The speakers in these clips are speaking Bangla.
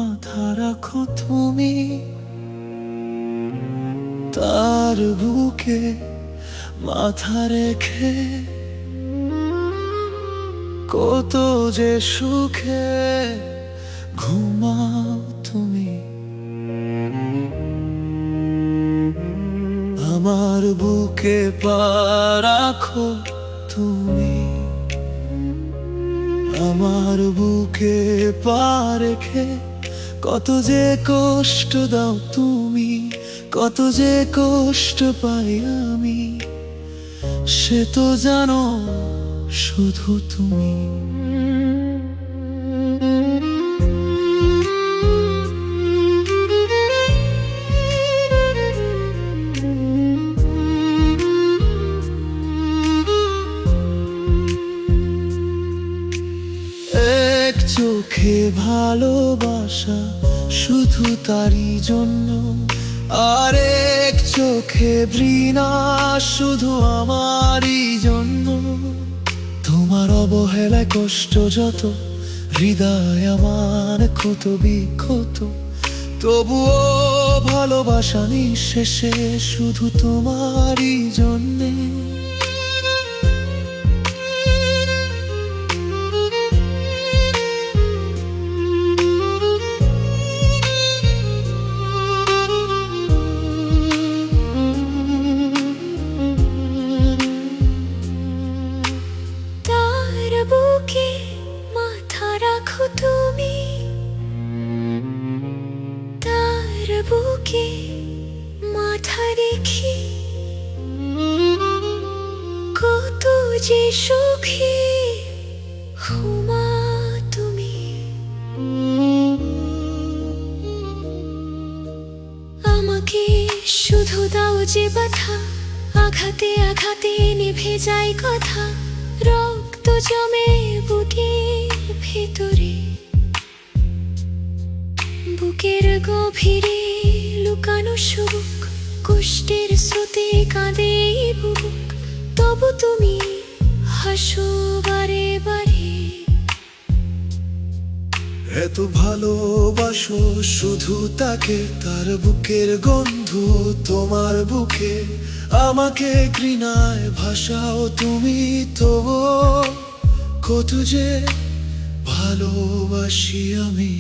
মাথা রাখো তুমি তার বুকে মাথা রেখে, কত যে সুখে ঘুমাও তুমি। আমার বুকে পা রাখো তুমি, আমার বুকে পা রেখে, কত যে কষ্ট দাও তুমি, কত যে কষ্ট পাই আমি, সে তো জানো শুধু তুমি। এক চোখে ভালোবাসা শুধু তারই জন্য, আর এক চোখে ঘৃণা শুধু আমারই জন্য। তোমার অবহেলায় কষ্ট যত, হৃদয় আমার ক্ষত বিক্ষত, তবুও ভালোবাসা নিঃশেষে শুধু তোমারই জন্যে। বুকে মাথা রাখো তুমি, তার বুকে মাথা রেখে, কত যে সুখী ঘুমা তুমি। আমাকে শুধু দাও যে ব্যথা, আঘাতে আঘাতে নিভে যায় কথা, রক্ত জমে বুকের ভেতরে, বুকের গভীরে লুকানো সুখ, কষ্টের স্রোতে কাঁদে বুক, তবু তুমি হাসো বারে বারে। এত ভালোবাসো শুধু তাকে, তার বুকের গন্ধ তোমার বুকে, আমাকে ঘৃণায় ভাসাও তুমি, তবু কত যে ভালোবাসি আমি।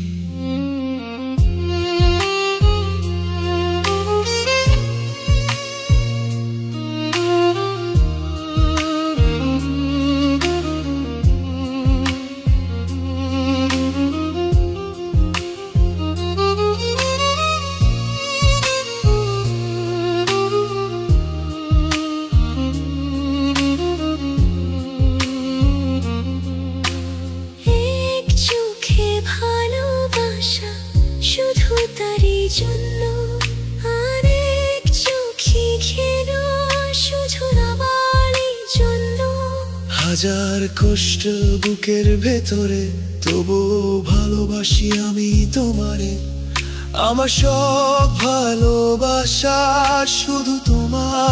শুধু তারই জন্য, আর এক চোখে ঘেরা শুধু আমারই জন্য। হাজার কষ্ট বুকের ভেতরে, তবু ভালোবাসি আমি তোমারে। আমার সব ভালোবাসা শুধু তোমার